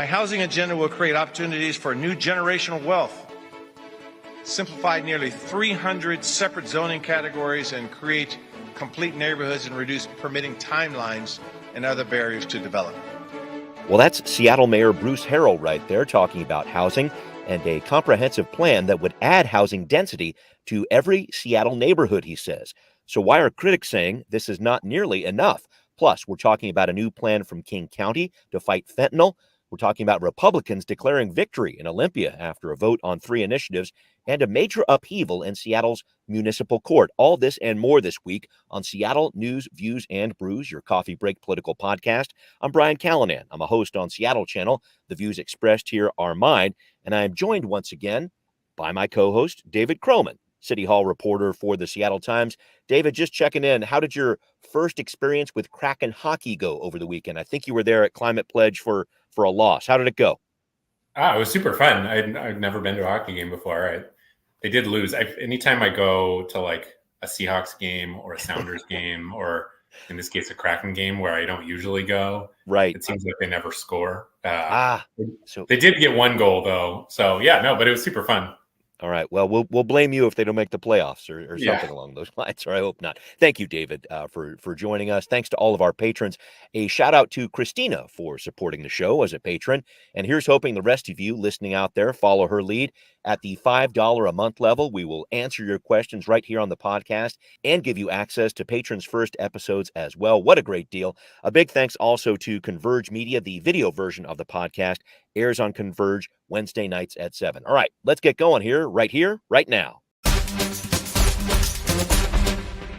My housing agenda will create opportunities for new generational wealth, simplify nearly 300 separate zoning categories, and create complete neighborhoods and reduce permitting timelines and other barriers to development. Well, that's Seattle Mayor Bruce Harrell right there talking about housing and a comprehensive plan that would add housing density to every Seattle neighborhood, he says. So why are critics saying this is not nearly enough? Plus, we're talking about a new plan from King County to fight fentanyl. We're talking about Republicans declaring victory in Olympia after a vote on 3 initiatives and a major upheaval in Seattle's municipal court. All this and more this week on Seattle News, Views, and Brews, your coffee break political podcast. I'm Brian Callanan. I'm a host on Seattle Channel. The views expressed here are mine, and I am joined once again by my co-host, David Croman, City Hall reporter for the Seattle Times. David, just checking in. How did your first experience with Kraken hockey go over the weekend? I think you were there at Climate Pledge for a loss. How did it go? It was super fun. I'd never been to a hockey game before. They did lose. Anytime I go to like a Seahawks game or a Sounders game, or in this case, a Kraken game where I don't usually go, right? It seems like they never score. So they did get 1 goal though. So yeah, no, but it was super fun. All right. Well, we'll blame you if they don't make the playoffs or something along those lines, or I hope not. Thank you, David, for joining us. Thanks to all of our patrons. A shout out to Christina for supporting the show as a patron. And here's hoping the rest of you listening out there follow her lead. At the $5 a month level, we will answer your questions right here on the podcast and give you access to patrons' first episodes as well. What a great deal. A big thanks also to Converge Media. The video version of the podcast airs on Converge Wednesday nights at 7. All right, let's get going here, right now.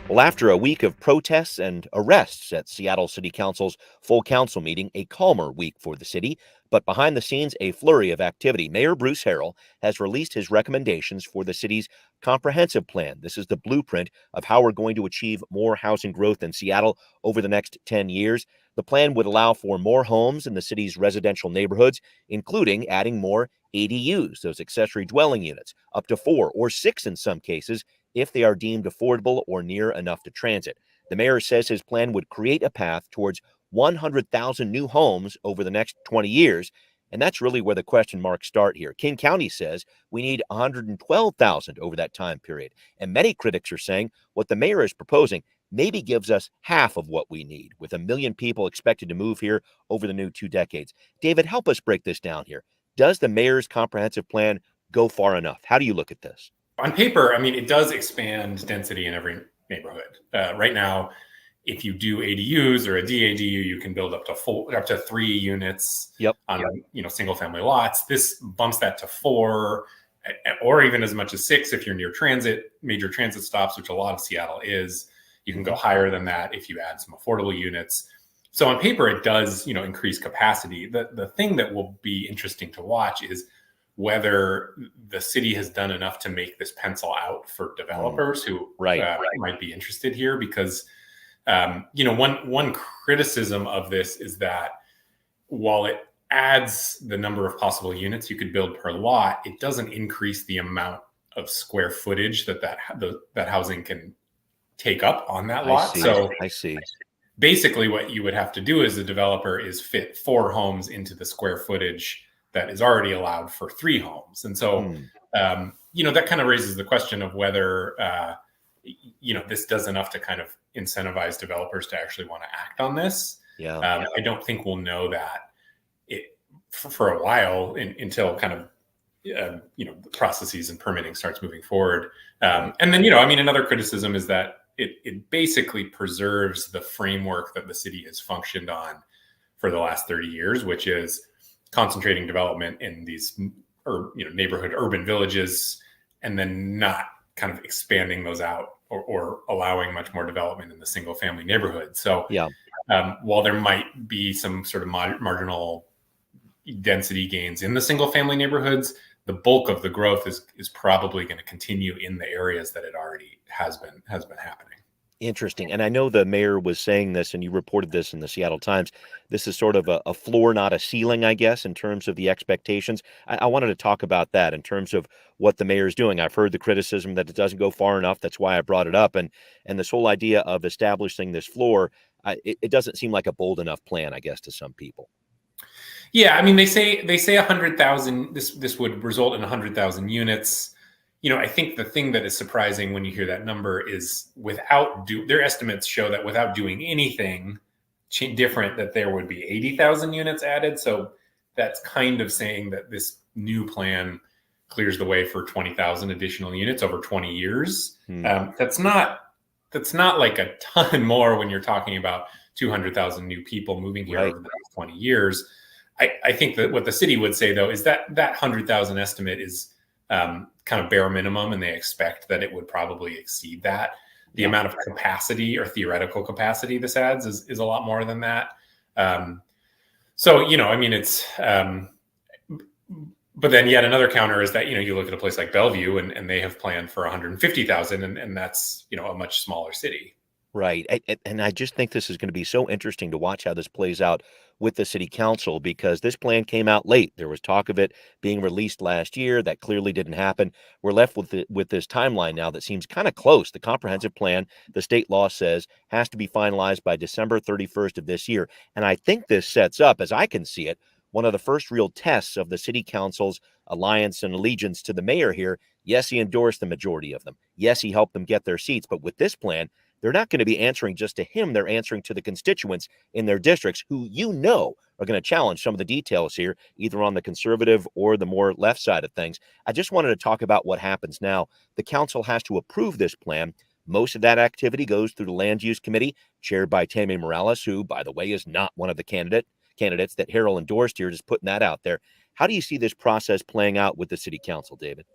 Well, after a week of protests and arrests at Seattle City Council's full council meeting, a calmer week for the city, but behind the scenes, a flurry of activity. Mayor Bruce Harrell has released his recommendations for the city's comprehensive plan. This is the blueprint of how we're going to achieve more housing growth in Seattle over the next 10 years. The plan would allow for more homes in the city's residential neighborhoods, including adding more ADUs, those accessory dwelling units, up to 4 or 6 in some cases, if they are deemed affordable or near enough to transit. The mayor says his plan would create a path towards 100,000 new homes over the next 20 years, and that's really where the question marks start here. King County says we need 112,000 over that time period, and many critics are saying what the mayor is proposing maybe gives us half of what we need, with 1 million people expected to move here over the new 2 decades. David, help us break this down here. Does the mayor's comprehensive plan go far enough? How do you look at this? On paper, I mean, it does expand density in every neighborhood. Right now, if you do ADUs or a DADU, you can build up to 3 units on single family lots. This bumps that to 4, or even as much as 6 if you're near major transit stops, which a lot of Seattle is. You can go higher than that if you add some affordable units. So on paper, it does increase capacity. The thing that will be interesting to watch is whether the city has done enough to make this pencil out for developers who might be interested here, because one criticism of this is that while it adds the number of possible units you could build per lot, it doesn't increase the amount of square footage that housing can take up on that lot. I see. Basically, what you would have to do as a developer is fit 4 homes into the square footage that is already allowed for 3 homes. And so, that kind of raises the question of whether, this does enough to kind of incentivize developers to actually want to act on this. I don't think we'll know that for a while until kind of, the processes and permitting starts moving forward. And then, another criticism is that it basically preserves the framework that the city has functioned on for the last 30 years, which is concentrating development in these neighborhood urban villages, and then not kind of expanding those out or allowing much more development in the single family neighborhood. So while there might be some sort of marginal density gains in the single family neighborhoods, the bulk of the growth is probably going to continue in the areas that it already has been happening. Interesting. And I know the mayor was saying this, and you reported this in the Seattle Times. This is sort of a floor, not a ceiling, I guess, in terms of the expectations. I wanted to talk about that in terms of what the mayor is doing. I've heard the criticism that it doesn't go far enough. That's why I brought it up. And this whole idea of establishing this floor, it doesn't seem like a bold enough plan, I guess, to some people. Yeah, I mean, they say 100,000. This would result in 100,000 units. I think the thing that is surprising when you hear that number is their estimates show that without doing anything different, that there would be 80,000 units added. So that's kind of saying that this new plan clears the way for 20,000 additional units over 20 years. That's not like a ton more when you're talking about 200,000 new people moving here over the next 20 years. I think that what the city would say, though, is that 100,000 estimate is kind of bare minimum, and they expect that it would probably exceed that. The amount of capacity or theoretical capacity this adds is a lot more than that. So, I mean, it's, but then yet another counter is that, you look at a place like Bellevue and they have planned for 150,000 and that's, a much smaller city. Right. And I just think this is going to be so interesting to watch how this plays out with the city council, because this plan came out late. There was talk of it being released last year. That clearly didn't happen. We're left with this timeline now that seems kind of close. The comprehensive plan, the state law says, has to be finalized by December 31st of this year. And I think this sets up, as I can see it, one of the first real tests of the city council's alliance and allegiance to the mayor here. Yes, he endorsed the majority of them. Yes, he helped them get their seats. But with this plan, they're not going to be answering just to him. They're answering to the constituents in their districts who are going to challenge some of the details here, either on the conservative or the more left side of things. I just wanted to talk about what happens now. The council has to approve this plan. Most of that activity goes through the Land Use Committee, chaired by Tammy Morales, who, by the way, is not one of the candidates that Harrell endorsed here, just putting that out there. How do you see this process playing out with the city council, David?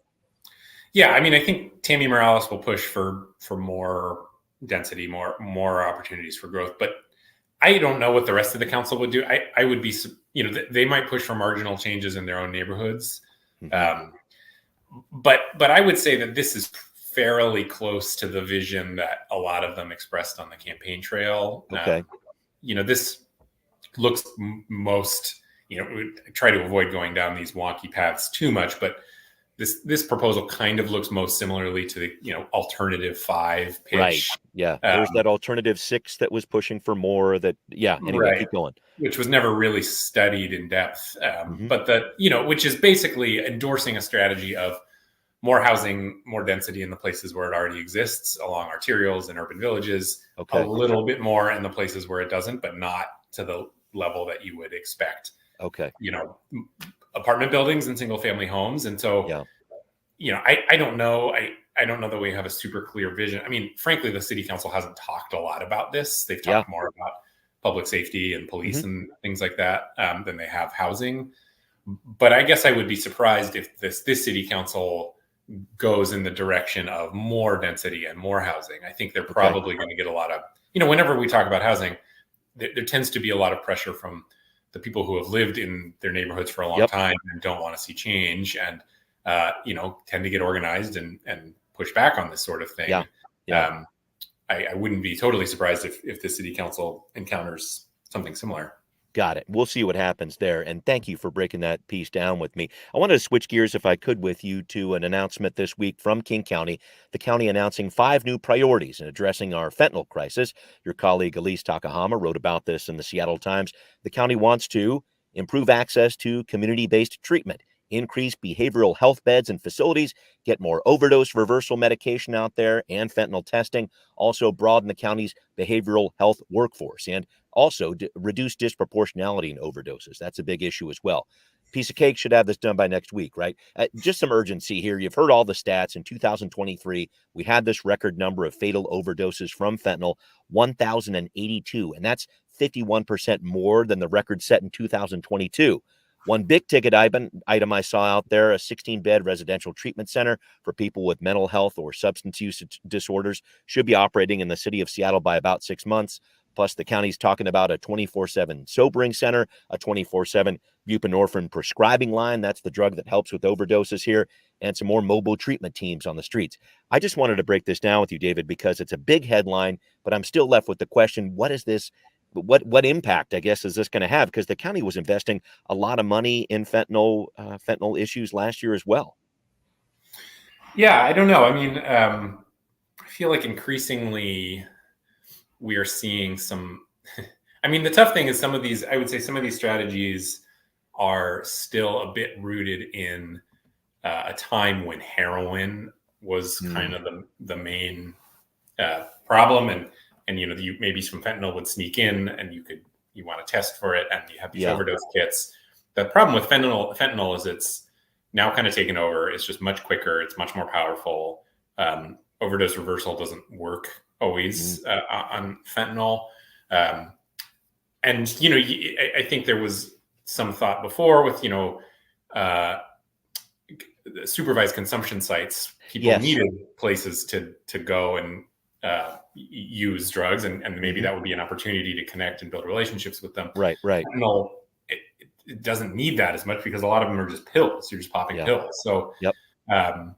Yeah, I mean, I think Tammy Morales will push for more density, more opportunities for growth. But I don't know what the rest of the council would do. I would be, they might push for marginal changes in their own neighborhoods. But I would say that this is fairly close to the vision that a lot of them expressed on the campaign trail. Okay. This looks most, try to avoid going down these wonky paths too much, but this proposal kind of looks most similarly to the alternative 5 pitch. Right. Yeah. There's that alternative 6 that was pushing for more. Anyway, keep going. Which was never really studied in depth. But which is basically endorsing a strategy of more housing, more density in the places where it already exists along arterials and urban villages. Okay. A little bit more in the places where it doesn't, but not to the level that you would expect. Okay. Apartment buildings and single family homes. And so, I don't know. I don't know that we have a super clear vision. I mean, frankly, the city council hasn't talked a lot about this. They've talked more about public safety and police and things like that than they have housing. But I guess I would be surprised if this city council goes in the direction of more density and more housing. I think they're probably going to get a lot of, whenever we talk about housing, there tends to be a lot of pressure from the people who have lived in their neighborhoods for a long time and don't want to see change and, tend to get organized and push back on this sort of thing. I wouldn't be totally surprised if the city council encounters something similar. Got it. We'll see what happens there. And thank you for breaking that piece down with me. I wanted to switch gears, if I could, with you to an announcement this week from King County, the county announcing 5 new priorities in addressing our fentanyl crisis. Your colleague Elise Takahama wrote about this in the Seattle Times. The county wants to improve access to community-based treatment, increase behavioral health beds and facilities, get more overdose reversal medication out there and fentanyl testing, also broaden the county's behavioral health workforce, and also reduce disproportionality in overdoses. That's a big issue as well. Piece of cake, should have this done by next week, right? Just some urgency here. You've heard all the stats. In 2023, we had this record number of fatal overdoses from fentanyl, 1,082, and that's 51% more than the record set in 2022. One big ticket item I saw out there, a 16-bed residential treatment center for people with mental health or substance use disorders, should be operating in the city of Seattle by about 6 months. Plus, the county's talking about a 24/7 sobering center, a 24/7 buprenorphine prescribing line. That's the drug that helps with overdoses here, and some more mobile treatment teams on the streets. I just wanted to break this down with you, David, because it's a big headline, but I'm still left with the question, what is this? What impact, I guess, is this going to have? Because the county was investing a lot of money in fentanyl issues last year as well. Yeah, I don't know. I mean, I feel like increasingly we are seeing some. I mean, the tough thing is I would say some of these strategies are still a bit rooted in a time when heroin was kind of the main problem, and you maybe some fentanyl would sneak in, and you want to test for it, and you have these overdose kits. The problem with fentanyl is it's now kind of taken over. It's just much quicker. It's much more powerful. Overdose reversal doesn't work always on fentanyl. And I think there was some thought before with supervised consumption sites. People needed places to go and use drugs, and maybe that would be an opportunity to connect and build relationships with them. Right. Fentanyl, it doesn't need that as much because a lot of them are just pills. You're just popping pills. So, I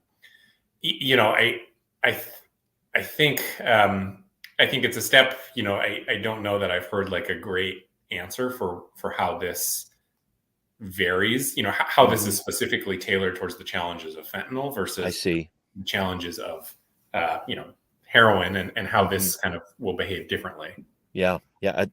think it's a step. I don't know that I've heard like a great answer for how this varies. How this is specifically tailored towards the challenges of fentanyl versus the challenges of heroin, and how this kind of will behave differently. Yeah.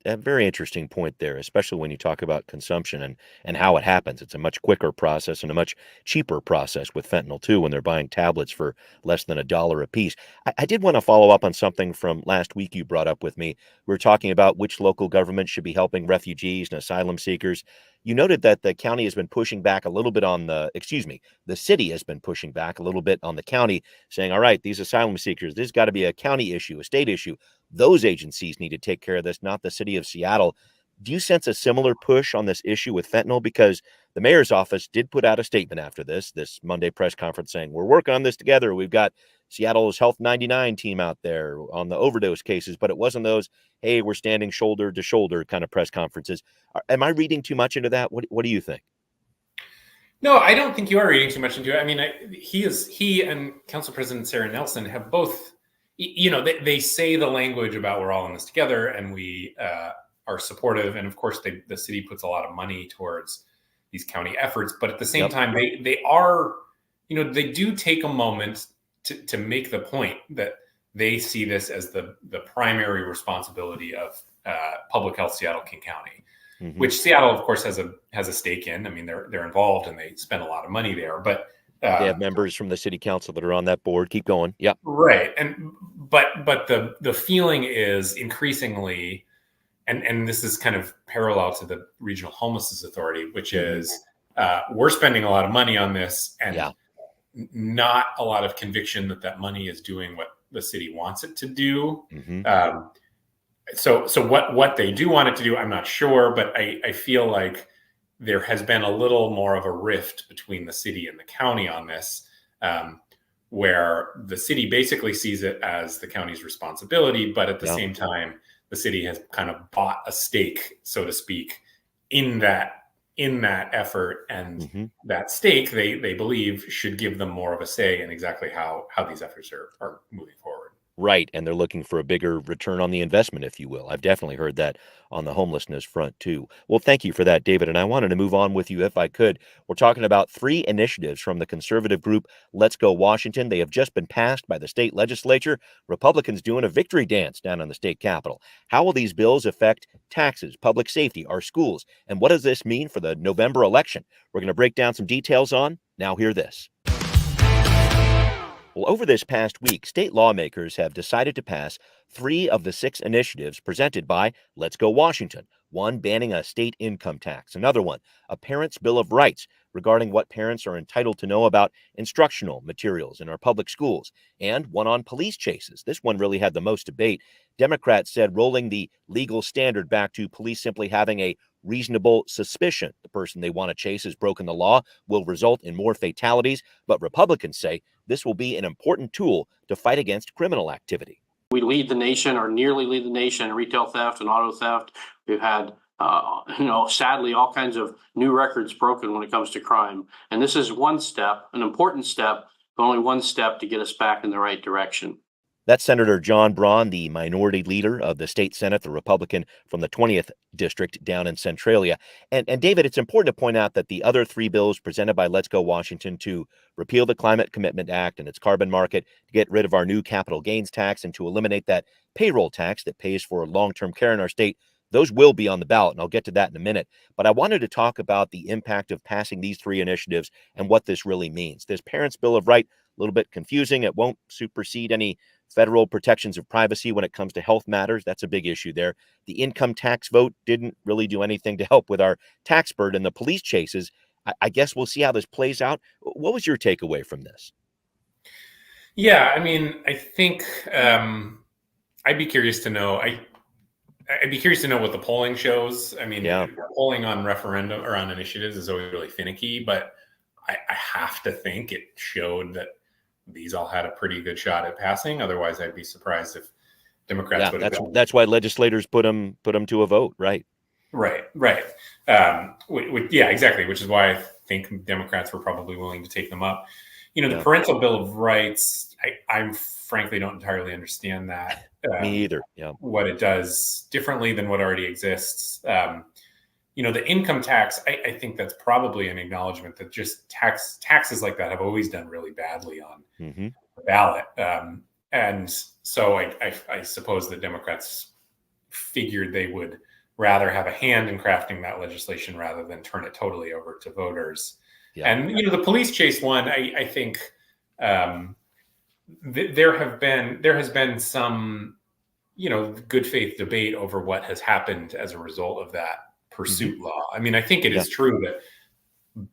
A very interesting point there, especially when you talk about consumption and how it happens. It's a much quicker process and a much cheaper process with fentanyl, too, when they're buying tablets for less than $1 a piece. I did want to follow up on something from last week you brought up with me. We were talking about which local government should be helping refugees and asylum seekers. You noted that the county has been pushing back a little bit on the city has been pushing back a little bit on the county, saying, all right, these asylum seekers, this has got to be a county issue, a state issue. Those agencies need to take care of this, not the city of Seattle. Do you sense a similar push on this issue with fentanyl? Because the mayor's office did put out a statement after this Monday press conference saying, we're working on this together. We've got Seattle's Health 99 team out there on the overdose cases, but it wasn't those, hey, we're standing shoulder to shoulder kind of press conferences. Am I reading too much into that? What do you think? No, I don't think you are reading too much into it. I mean, he and Council President Sarah Nelson have both, they say the language about we're all in this together, and we are supportive. And of course, the city puts a lot of money towards these county efforts. But at the same time, they are, they do take a moment to make the point that they see this as the primary responsibility of Public Health Seattle King County, which Seattle, of course, has a stake in. I mean, they're involved and they spend a lot of money there, but they have members from the city council that are on that board. Keep going. Yeah. Right. But the feeling is increasingly, and this is kind of parallel to the Regional Homelessness Authority, which is we're spending a lot of money on this, and not a lot of conviction that money is doing what the city wants it to do. So what they do want it to do, I'm not sure, but I feel like there has been a little more of a rift between the city and the county on this, where the city basically sees it as the county's responsibility, but at the same time, the city has kind of bought a stake, so to speak, in that effort, and that stake they believe should give them more of a say in exactly how these efforts are moving forward. Right. And they're looking for a bigger return on the investment, if you will. I've definitely heard that on the homelessness front, too. Well, thank you for that, David. And I wanted to move on with you if I could. We're talking about 3 initiatives from the conservative group Let's Go Washington. They have just been passed by the state legislature. Republicans doing a victory dance down in the state capitol. How will these bills affect taxes, public safety, our schools? And what does this mean for the November election? We're going to break down some details on. Now hear this. Well, over this past week, state lawmakers have decided to pass 3 of the 6 initiatives presented by Let's Go Washington. One banning a state income tax. Another one, a Parents' Bill of Rights, regarding what parents are entitled to know about instructional materials in our public schools. And one on police chases. This one really had the most debate. Democrats said rolling the legal standard back to police simply having a reasonable suspicion the person they want to chase has broken the law will result in more fatalities. But Republicans say this will be an important tool to fight against criminal activity. We lead the nation, or nearly lead the nation, in retail theft and auto theft. We've had, sadly, all kinds of new records broken when it comes to crime. And this is one step, an important step, but only one step to get us back in the right direction. That's Senator John Braun, the minority leader of the state Senate, the Republican from the 20th district down in Centralia. And David, it's important to point out that the other 3 bills presented by Let's Go Washington to repeal the Climate Commitment Act and its carbon market, to get rid of our new capital gains tax, and to eliminate that payroll tax that pays for long-term care in our state, those will be on the ballot, and I'll get to that in a minute. But I wanted to talk about the impact of passing these three initiatives and what this really means. This Parents' Bill of Rights, a little bit confusing. It won't supersede any federal protections of privacy when it comes to health matters. That's a big issue there. The income tax vote didn't really do anything to help with our tax burden. The police chases, I guess we'll see how this plays out. What was your takeaway from this? Yeah, I mean, I think I'd be curious to know. I'd be curious to know what the polling shows. I mean, polling on referendum or on initiatives is always really finicky, but I have to think it showed that these all had a pretty good shot at passing. Otherwise, I'd be surprised if Democrats would have gone. That's why legislators put them to a vote, right? Right. Yeah, exactly. Which is why I think Democrats were probably willing to take them up. The Parental Bill of Rights, I frankly don't entirely understand that. Me either. Yeah. What it does differently than what already exists. The income tax, I think that's probably an acknowledgement that just taxes like that have always done really badly on the ballot. And so I suppose that Democrats figured they would rather have a hand in crafting that legislation rather than turn it totally over to voters. Yeah. And, the police chase one, I think there has been some, good faith debate over what has happened as a result of that pursuit law. I mean, I think it is true that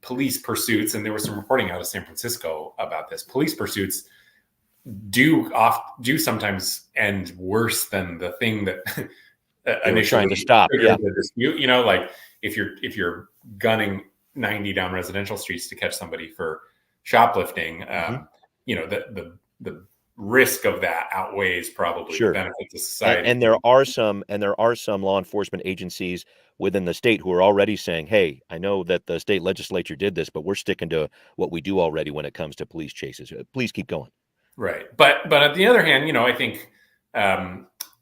police pursuits, and there was some reporting out of San Francisco about this, police pursuits do sometimes end worse than the thing that initially trying to stop. The dispute. Like if you're gunning 90 down residential streets to catch somebody for shoplifting, the risk of that outweighs probably the benefit to society. And there are some law enforcement agencies within the state who are already saying, hey, I know that the state legislature did this, but we're sticking to what we do already when it comes to police chases. Please keep going. Right. But on the other hand, I think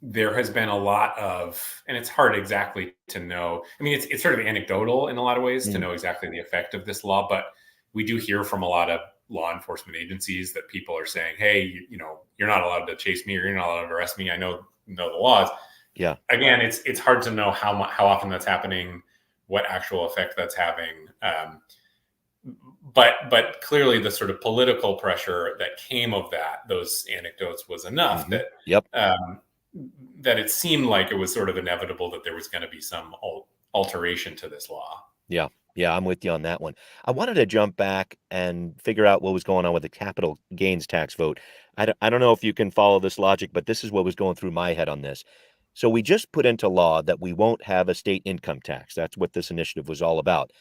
there has been a lot of, and it's hard exactly to know. I mean, it's sort of anecdotal in a lot of ways to know exactly the effect of this law, but we do hear from a lot of law enforcement agencies that people are saying, hey, you're not allowed to chase me, or you're not allowed to arrest me. I know the laws. Yeah. Again, it's hard to know how often that's happening, what actual effect that's having. But clearly the sort of political pressure that came of those anecdotes was enough that that it seemed like it was sort of inevitable that there was going to be some alteration to this law. Yeah. Yeah, I'm with you on that one. I wanted to jump back and figure out what was going on with the capital gains tax vote. I don't know if you can follow this logic, but this is what was going through my head on this. So we just put into law that we won't have a state income tax. That's what this initiative was all about.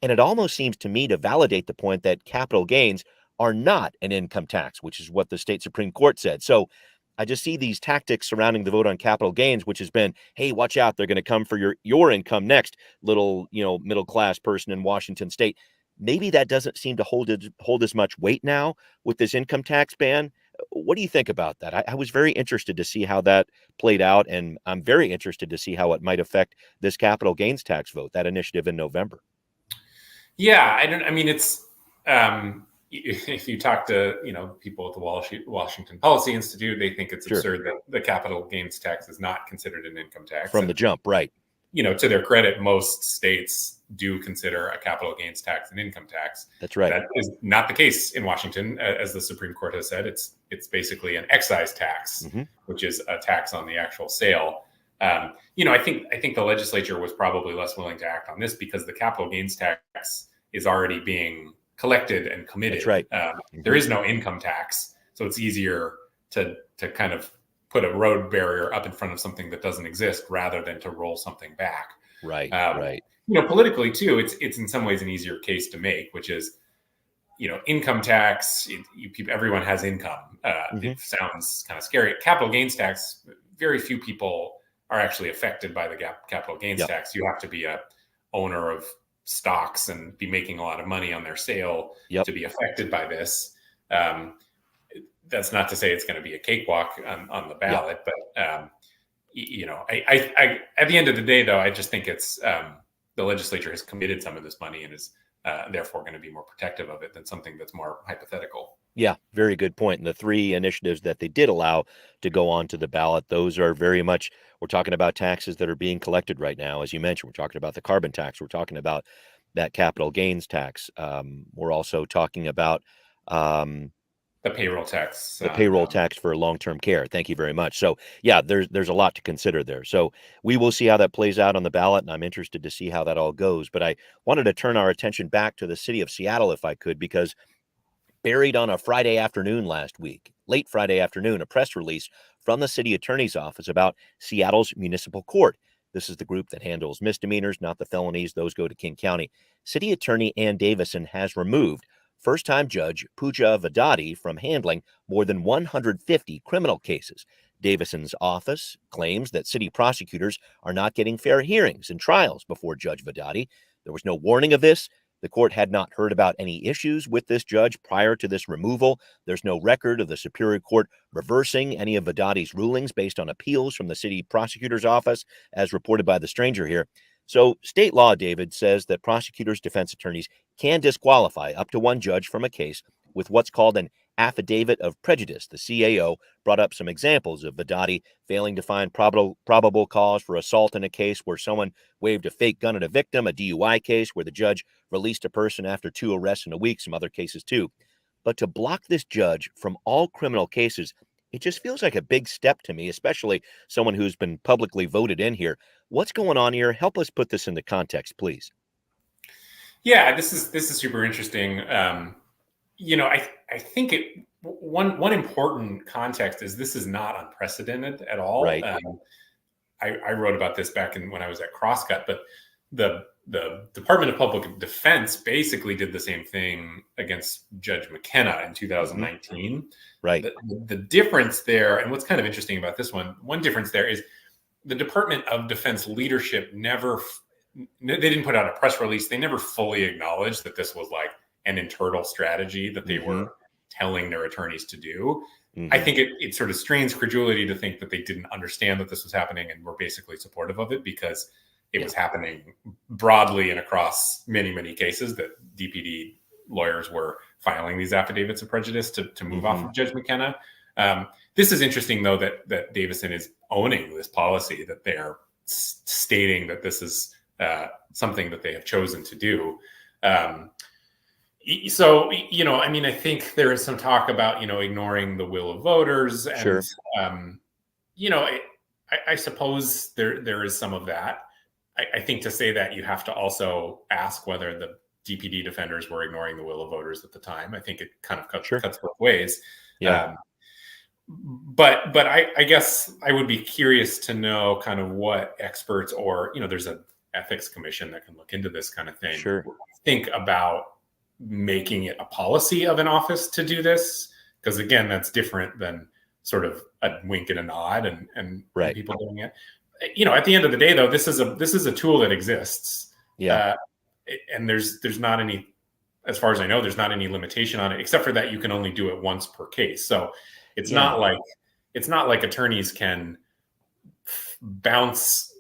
And it almost seems to me to validate the point that capital gains are not an income tax, which is what the state Supreme Court said. So I just see these tactics surrounding the vote on capital gains, which has been, hey, watch out, they're going to come for your income next, little, middle class person in Washington state. Maybe that doesn't seem to hold as much weight now with this income tax ban. What do you think about that? I was very interested to see how that played out, and I'm very interested to see how it might affect this capital gains tax vote, that initiative in November. Yeah, it's if you talk to people at the Washington Policy Institute, they think it's absurd that the capital gains tax is not considered an income tax from the jump, right? To their credit, most states do consider a capital gains tax an income tax. That's right. That is not the case in Washington, as the Supreme Court has said. It's basically an excise tax, which is a tax on the actual sale. I think the legislature was probably less willing to act on this because the capital gains tax is already being collected and committed. That's right. There is no income tax, so it's easier to kind of put a road barrier up in front of something that doesn't exist rather than to roll something back. Right. Right. Politically too, it's in some ways an easier case to make, which is, income tax. Everyone has income. It sounds kind of scary. Capital gains tax. Very few people are actually affected by the capital gains tax. You have to be a owner of stocks and be making a lot of money on their sale to be affected by this. That's not to say it's going to be a cakewalk on the ballot, but I at the end of the day, though, I just think it's the legislature has committed some of this money and is therefore going to be more protective of it than something that's more hypothetical. Yeah, very good point. And the three initiatives that they did allow to go onto the ballot, those are very much, we're talking about taxes that are being collected right now. As you mentioned, we're talking about the carbon tax. We're talking about that capital gains tax. We're also talking about the payroll tax. The payroll tax for long-term care. Thank you very much. So yeah, there's a lot to consider there. So we will see how that plays out on the ballot, and I'm interested to see how that all goes. But I wanted to turn our attention back to the city of Seattle, if I could, because buried on a Friday afternoon last week, late Friday afternoon, a press release from the city attorney's office about Seattle's municipal court. This is the group that handles misdemeanors, not the felonies. Those go to King County. City Attorney Ann Davison has removed first-time judge Pooja Vedadi from handling more than 150 criminal cases. Davison's office claims that city prosecutors are not getting fair hearings and trials before Judge Vedadi. There was no warning of this. The court had not heard about any issues with this judge prior to this removal. There's no record of the Superior Court reversing any of Vedadi's rulings based on appeals from the city prosecutor's office, as reported by the stranger here. So state law, David, says that prosecutors, defense attorneys can disqualify up to one judge from a case with what's called an affidavit of prejudice. The CAO brought up some examples of Vedadi failing to find probable cause for assault in a case where someone waved a fake gun at a victim, a DUI case where the judge released a person after 2 arrests in a week, some other cases too. But to block this judge from all criminal cases, it just feels like a big step to me, especially someone who's been publicly voted in here. What's going on here? Help us put this into context, please. Yeah, this is super interesting. I think one important context is this is not unprecedented at all. Right. I wrote about this back when I was at Crosscut, but the Department of Public Defense basically did the same thing against Judge McKenna in 2019. Mm-hmm. Right. The difference there, and what's kind of interesting about this one difference there is the Department of Defense leadership they didn't put out a press release. They never fully acknowledged that this was like an internal strategy that they were telling their attorneys to do. I think it sort of strains credulity to think that they didn't understand that this was happening and were basically supportive of it because it was happening broadly and across many, many cases that DPD lawyers were filing these affidavits of prejudice to move off of Judge McKenna. This is interesting, though, that Davison is owning this policy, that they're stating that this is something that they have chosen to do. So, I think there is some talk about, ignoring the will of voters. And, sure. I suppose there is some of that. I think to say that you have to also ask whether the DPD defenders were ignoring the will of voters at the time. I think it kind of cuts both ways. Yeah. But I guess I would be curious to know kind of what experts or, there's an ethics commission that can look into this kind of thing. Sure. Think about making it a policy of an office to do this. Because again, that's different than sort of a wink and a nod and right. people doing it. At the end of the day, though, this is a tool that exists. Yeah. And there's not any, as far as I know, there's not any limitation on it, except for that you can only do it once per case. So it's not like attorneys can bounce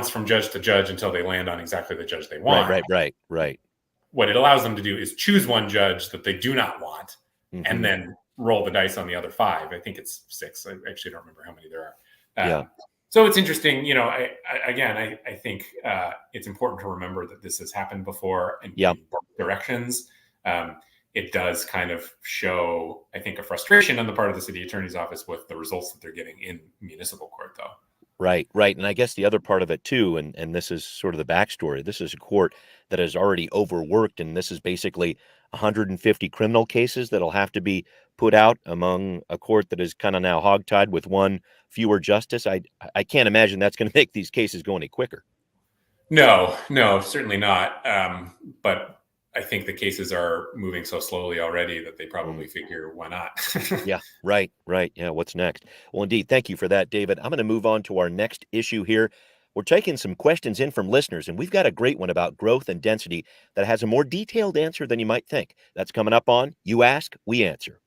from judge to judge until they land on exactly the judge they want. Right. What it allows them to do is choose one judge that they do not want and then roll the dice on the other 5. I think it's 6. I actually don't remember how many there are. So it's interesting. I think it's important to remember that this has happened before in both directions. It does kind of show, I think, a frustration on the part of the city attorney's office with the results that they're getting in municipal court, though. Right. And I guess the other part of it too, and this is sort of the backstory, this is a court that is already overworked, and this is basically 150 criminal cases that'll have to be put out among a court that is kind of now hogtied with one fewer justice. I can't imagine that's going to make these cases go any quicker. No, certainly not. But I think the cases are moving so slowly already that they probably figure, why not? Yeah, right. Yeah, what's next? Well, indeed. Thank you for that, David. I'm going to move on to our next issue here. We're taking some questions in from listeners, and we've got a great one about growth and density that has a more detailed answer than you might think. That's coming up on You Ask, We Answer.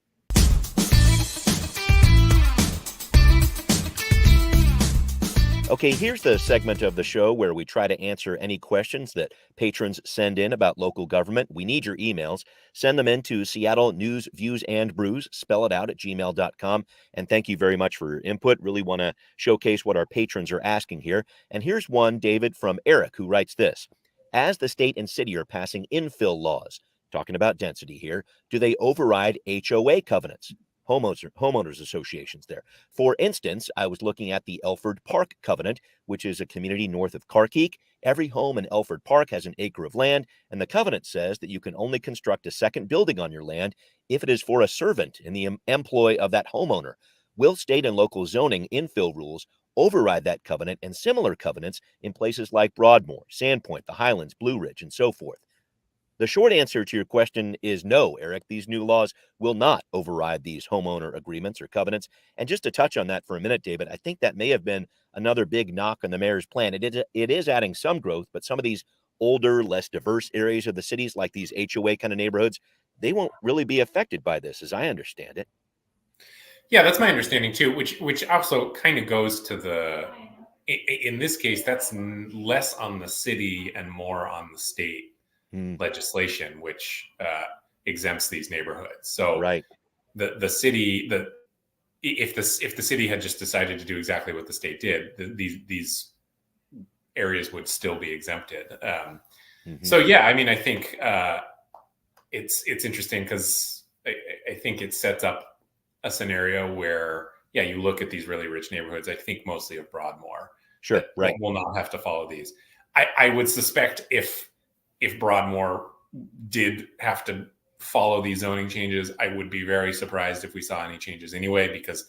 Okay, here's the segment of the show where we try to answer any questions that patrons send in about local government. We need your emails. Send them in to Seattle News, Views, and Brews. Spell it out at gmail.com. And thank you very much for your input. Really want to showcase what our patrons are asking here. And here's one, David, from Eric, who writes this. As the state and city are passing infill laws, talking about density here, do they override HOA covenants? Homeowners associations there. For instance, I was looking at the Elford Park Covenant, which is a community north of Carkeek. Every home in Elford Park has an acre of land, and the covenant says that you can only construct a second building on your land if it is for a servant in the employ of that homeowner. Will state and local zoning infill rules override that covenant and similar covenants in places like Broadmoor, Sandpoint, the Highlands, Blue Ridge, and so forth? The short answer to your question is no, Eric. These new laws will not override these homeowner agreements or covenants. And just to touch on that for a minute, David, I think that may have been another big knock on the mayor's plan. It is adding some growth, but some of these older, less diverse areas of the cities, like these HOA kind of neighborhoods, they won't really be affected by this, as I understand it. Yeah, that's my understanding too, which also kind of goes to in this case, that's less on the city and more on the state legislation, which exempts these neighborhoods. So right. the city, if the city had just decided to do exactly what the state did, these areas would still be exempted. So yeah, I mean, I think it's interesting because I think it sets up a scenario where, yeah, you look at these really rich neighborhoods, I think mostly of Broadmoor, sure, right, will not have to follow these. I would suspect if Broadmoor did have to follow these zoning changes, I would be very surprised if we saw any changes anyway, because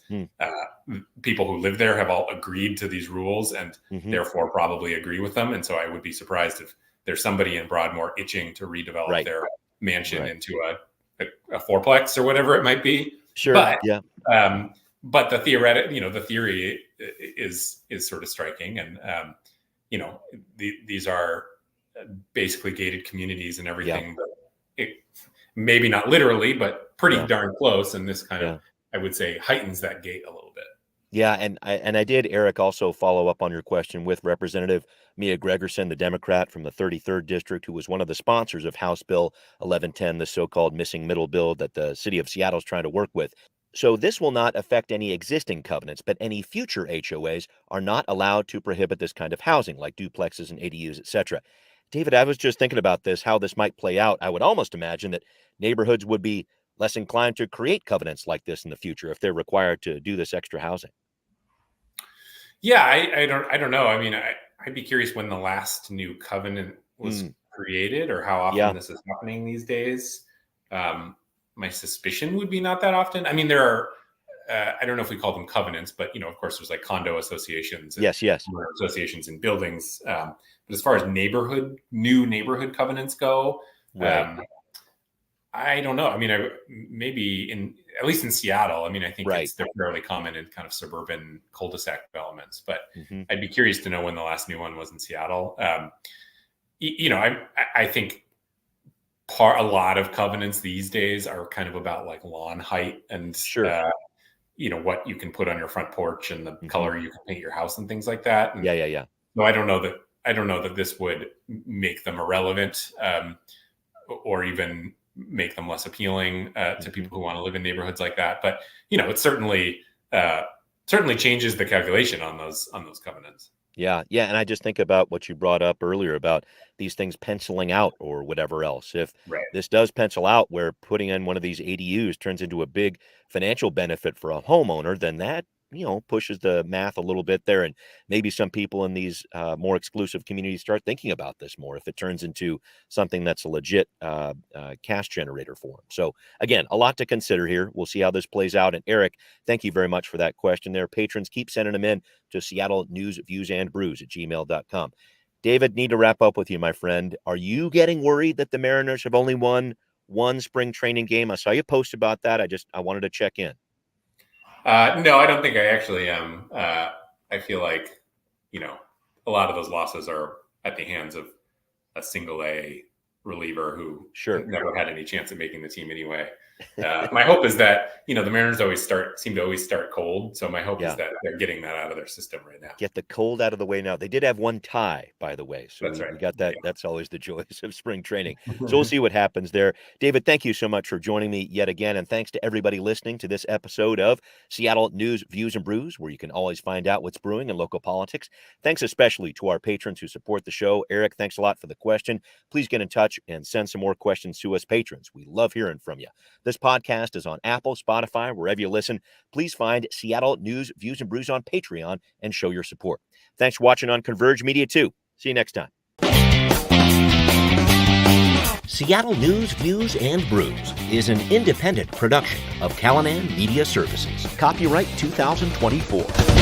people who live there have all agreed to these rules and therefore probably agree with them. And so I would be surprised if there's somebody in Broadmoor itching to redevelop their mansion into a fourplex or whatever it might be. Sure. But, yeah. But the theory is sort of striking. And, these are basically gated communities and everything, but maybe not literally, but pretty darn close. And this kind of, I would say, heightens that gate a little bit. Yeah, and I did, Eric, also follow up on your question with Representative Mia Gregerson, the Democrat from the 33rd District, who was one of the sponsors of House Bill 1110, the so-called missing middle bill that the city of Seattle is trying to work with. So this will not affect any existing covenants, but any future HOAs are not allowed to prohibit this kind of housing, like duplexes and ADUs, etc. David, I was just thinking about this, how this might play out. I would almost imagine that neighborhoods would be less inclined to create covenants like this in the future if they're required to do this extra housing. Yeah, I don't know. I mean, I'd be curious when the last new covenant was created or how often this is happening these days. My suspicion would be not that often. I mean, there are, I don't know if we call them covenants, but, of course, there's like condo associations. And yes. Associations in buildings. But as far as new neighborhood covenants go, I don't know. I mean, maybe at least in Seattle, I mean, I think they're fairly common in kind of suburban cul-de-sac developments, but I'd be curious to know when the last new one was in Seattle. I think a lot of covenants these days are kind of about like lawn height and, what you can put on your front porch and the color you can paint your house and things like that. And so I don't know that this would make them irrelevant, or even make them less appealing to people who want to live in neighborhoods like that. But it certainly changes the calculation on those covenants. Yeah. And I just think about what you brought up earlier about these things penciling out or whatever else. If this does pencil out where putting in one of these ADUs turns into a big financial benefit for a homeowner, then that pushes the math a little bit there. And maybe some people in these more exclusive communities start thinking about this more if it turns into something that's a legit cash generator for them. So again, a lot to consider here. We'll see how this plays out. And Eric, thank you very much for that question there. Patrons, keep sending them in to Seattle News, Views, and Brews at gmail.com. David, need to wrap up with you, my friend. Are you getting worried that the Mariners have only won one spring training game? I saw you post about that. I wanted to check in. No, I don't think I actually am. I feel like, a lot of those losses are at the hands of a single A reliever who Sure. never had any chance at making the team anyway. My hope is that, the Mariners seem to always start cold. So my hope is that they're getting that out of their system right now. Get the cold out of the way now. They did have one tie, by the way. So That's right. we got that. Yeah. That's always the joys of spring training. So we'll see what happens there. David, thank you so much for joining me yet again. And thanks to everybody listening to this episode of Seattle News, Views, and Brews, where you can always find out what's brewing in local politics. Thanks especially to our patrons who support the show. Eric, thanks a lot for the question. Please get in touch and send some more questions to us patrons. We love hearing from you. This podcast is on Apple, Spotify, wherever you listen. Please find Seattle News, Views, and Brews on Patreon and show your support. Thanks for watching on Converge Media, too. See you next time. Seattle News, Views, and Brews is an independent production of Callanan Media Services. Copyright 2024.